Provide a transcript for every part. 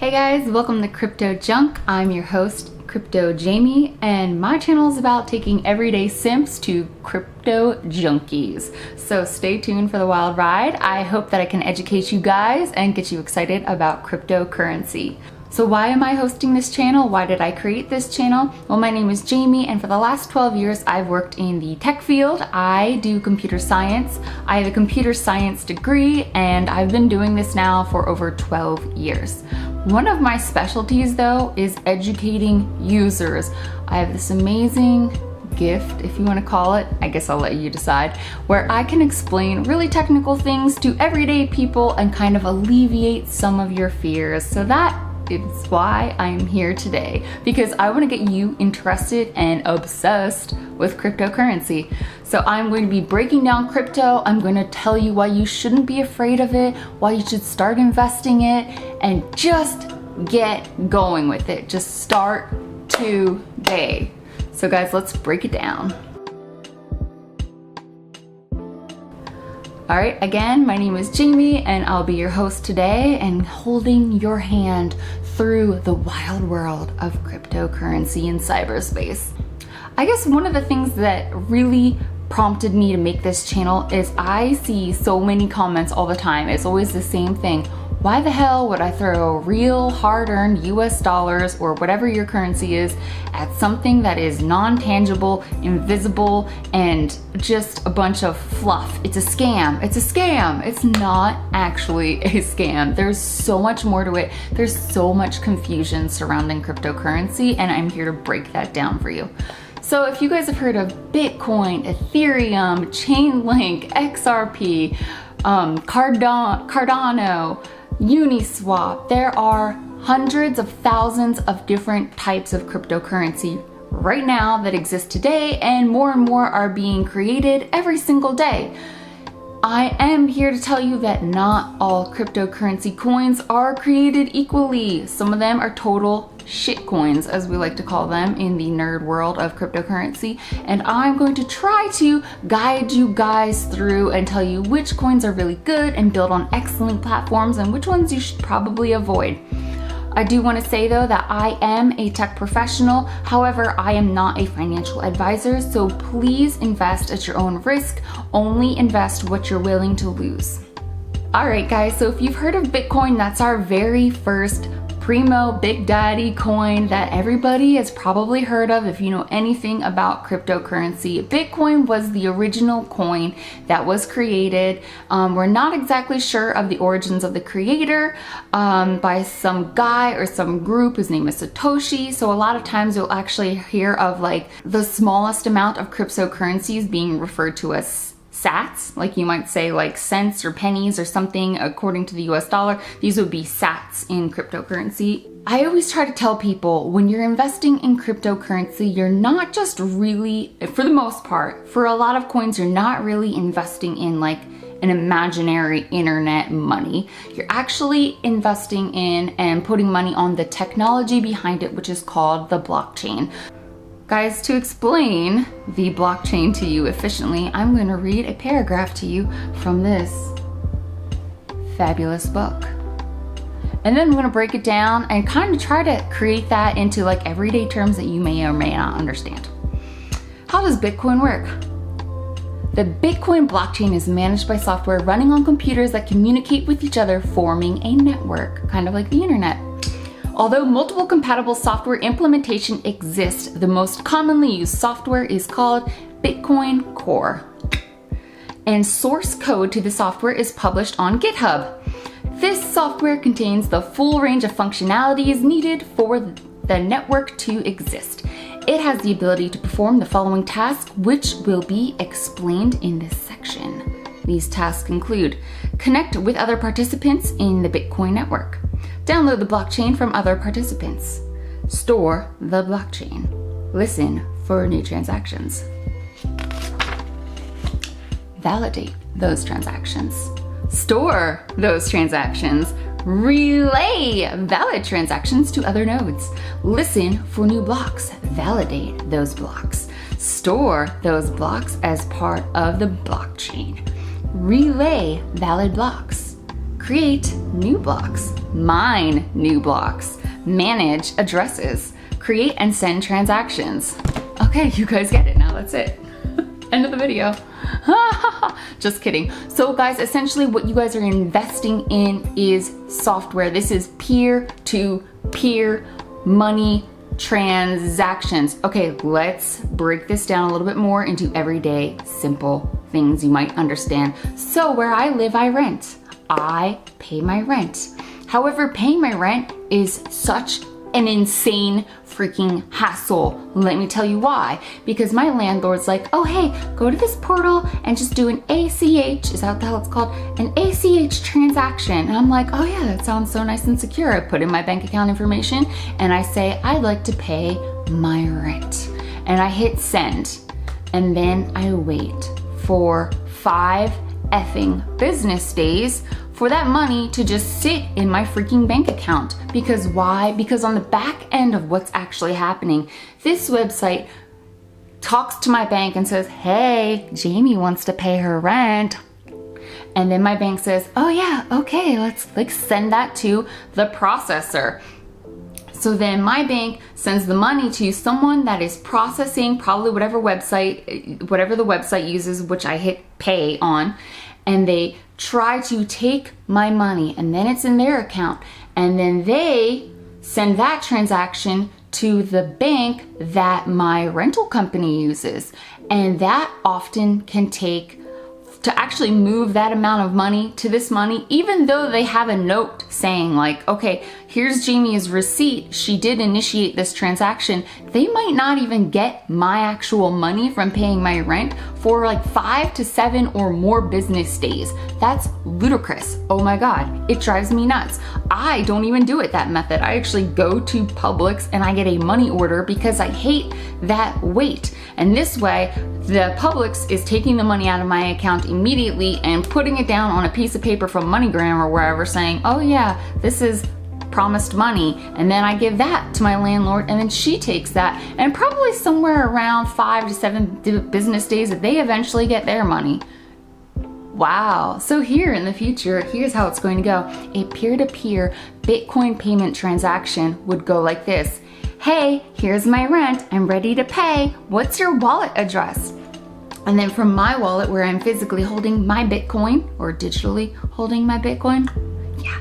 Hey guys, welcome to Crypto Junk. I'm your host, Crypto JME, and my channel is about taking everyday simps to Crypto Junkies. So stay tuned for the wild ride. I hope that I can educate you guys and get you excited about cryptocurrency. So why am I hosting this channel? Why did I create this channel? Well, my name is Jamie, and for the last 12 years, I've worked in the tech field. I do computer science. I have a computer science degree, and I've been doing this now for over 12 years. One of my specialties, though, is educating users. I have this amazing gift, if you want to call it, I guess I'll let you decide, where I can explain really technical things to everyday people and kind of alleviate some of your fears. So that is why I'm here today, because I want to get you interested and obsessed with cryptocurrency. So I'm going to be breaking down crypto. I'm going to tell you why you shouldn't be afraid of it, why you should start investing it, and just get going with it. Just start today. So guys, let's break it down. All right, again, my name is Jamie, and I'll be your host today and holding your hand through the wild world of cryptocurrency and cyberspace. I guess one of the things that really prompted me to make this channel is I see so many comments all the time. It's always the same thing. Why the hell would I throw real hard-earned US dollars or whatever your currency is at something that is non-tangible, invisible, and just a bunch of fluff? It's a scam. It's a scam. It's not actually a scam. There's so much more to it. There's so much confusion surrounding cryptocurrency, and I'm here to break that down for you. So if you guys have heard of Bitcoin, Ethereum, Chainlink, XRP, Cardano, Uniswap, there are hundreds of thousands of different types of cryptocurrency right now that exist today, and more are being created every single day. I am here to tell you that not all cryptocurrency coins are created equally. Some of them are total shit coins, as we like to call them in the nerd world of cryptocurrency, and I'm going to try to guide you guys through and tell you which coins are really good and build on excellent platforms and which ones you should probably avoid. I do want to say though that I am a tech professional. However, I am not a financial advisor, so please invest at your own risk. Only invest what you're willing to lose. All right guys, so if you've heard of Bitcoin, that's our very first primo big daddy coin that everybody has probably heard of if you know anything about cryptocurrency. Bitcoin was the original coin that was created. We're not exactly sure of the origins of the creator, by some guy or some group whose name is Satoshi. So a lot of times you'll actually hear of like the smallest amount of cryptocurrencies being referred to as sats, like you might say like cents or pennies or something according to the US dollar. These would be sats in cryptocurrency. I always try to tell people when you're investing in cryptocurrency, you're not just really, for the most part, for a lot of coins, you're not really investing in like an imaginary internet money. You're actually investing in and putting money on the technology behind it, which is called the blockchain. Guys, to explain the blockchain to you efficiently, I'm going to read a paragraph to you from this fabulous book. And then I'm going to break it down and kind of try to create that into like everyday terms that you may or may not understand. How does Bitcoin work? The Bitcoin blockchain is managed by software running on computers that communicate with each other, forming a network, kind of like the internet. Although multiple compatible software implementation exists, the most commonly used software is called Bitcoin Core. And source code to the software is published on GitHub. This software contains the full range of functionalities needed for the network to exist. It has the ability to perform the following tasks, which will be explained in this section. These tasks include: connect with other participants in the Bitcoin network, download the blockchain from other participants, store the blockchain, listen for new transactions, validate those transactions, store those transactions, relay valid transactions to other nodes, listen for new blocks, validate those blocks, store those blocks as part of the blockchain, relay valid blocks, create new blocks, mine new blocks, manage addresses, create and send transactions. Okay, you guys get it now, that's it. End of the video. Just kidding. So guys, essentially what you guys are investing in is software. This is peer-to-peer money transactions. Okay, let's break this down a little bit more into everyday simple things you might understand. So where I live, I rent. I pay my rent. However, paying my rent is such an insane freaking hassle. Let me tell you why. Because my landlord's like, oh hey, go to this portal and just do an ACH, is that what the hell it's called? An ACH transaction. And I'm like, oh yeah, that sounds so nice and secure. I put in my bank account information and I say, I'd like to pay my rent. And I hit send. And then I wait for 5 effing business days for that money to just sit in my freaking bank account. Because why? Because on the back end of what's actually happening, this website talks to my bank and says, hey, Jamie wants to pay her rent. And then my bank says, oh yeah, okay, let's send that to the processor. So then my bank sends the money to someone that is processing probably whatever the website uses, which I hit pay on, and they try to take my money and then it's in their account. And then they send that transaction to the bank that my rental company uses. And that often can take, to actually move that amount of money to this money, even though they have a note saying like, okay, here's Jamie's receipt, she did initiate this transaction, they might not even get my actual money from paying my rent for like 5 to 7 or more business days. That's ludicrous. Oh my God, it drives me nuts. I don't even do it that method. I actually go to Publix and I get a money order because I hate that wait. And this way, the Publix is taking the money out of my account immediately and putting it down on a piece of paper from MoneyGram or wherever saying, oh yeah, this is promised money. And then I give that to my landlord and then she takes that, and probably somewhere around 5 to 7 business days that they eventually get their money. Wow. So here in the future, here's how it's going to go. A peer-to-peer Bitcoin payment transaction would go like this. Hey, here's my rent, I'm ready to pay. What's your wallet address? And then from my wallet where I'm physically holding my Bitcoin or digitally holding my Bitcoin, yeah,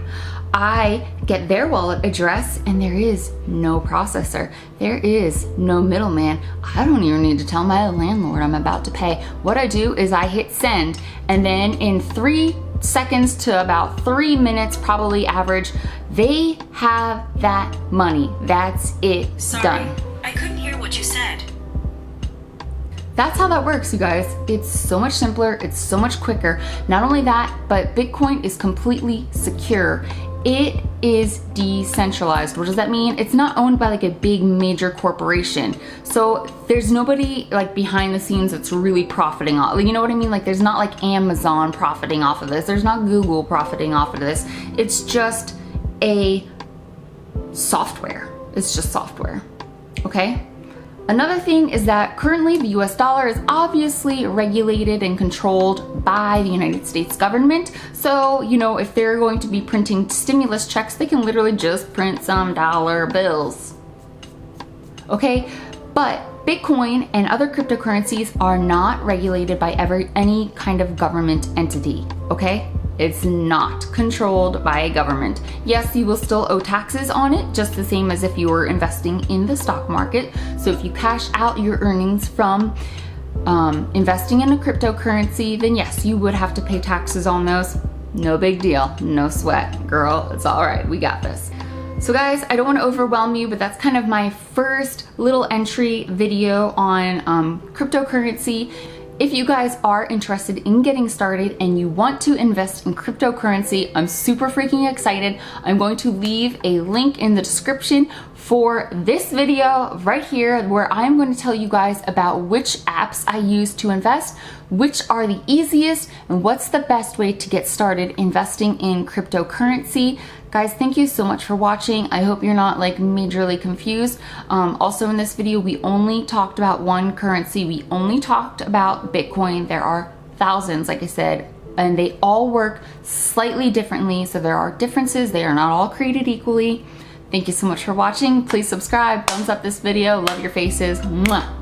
I get their wallet address and there is no processor. There is no middleman. I don't even need to tell my landlord I'm about to pay. What I do is I hit send, and then in 3 seconds to about 3 minutes, probably average, they have that money. That's it. Sorry, done. I couldn't hear what you said. That's how that works, you guys. It's so much simpler, it's so much quicker. Not only that, but Bitcoin is completely secure. It is decentralized. What does that mean? It's not owned by like a big major corporation. So there's nobody like behind the scenes that's really profiting off. You know what I mean? Like there's not like Amazon profiting off of this. There's not Google profiting off of this. It's just a software. It's just software. Okay? Another thing is that currently the US dollar is obviously regulated and controlled by the United States government. So, you know, if they're going to be printing stimulus checks, they can literally just print some dollar bills. Okay? But Bitcoin and other cryptocurrencies are not regulated by any kind of government entity. Okay? It's not controlled by a government. Yes, you will still owe taxes on it, just the same as if you were investing in the stock market. So if you cash out your earnings from investing in a cryptocurrency, then yes, you would have to pay taxes on those. No big deal, no sweat, girl, it's all right, we got this. So guys, I don't want to overwhelm you, but that's kind of my first little entry video on cryptocurrency. If you guys are interested in getting started and you want to invest in cryptocurrency, I'm super freaking excited. I'm going to leave a link in the description for this video right here where I'm going to tell you guys about which apps I use to invest, which are the easiest, and what's the best way to get started investing in cryptocurrency. Guys, thank you so much for watching. I hope you're not like majorly confused. Also in this video, we only talked about one currency. We only talked about Bitcoin. There are thousands, like I said, and they all work slightly differently. So there are differences. They are not all created equally. Thank you so much for watching. Please subscribe, thumbs up this video. Love your faces. Mwah.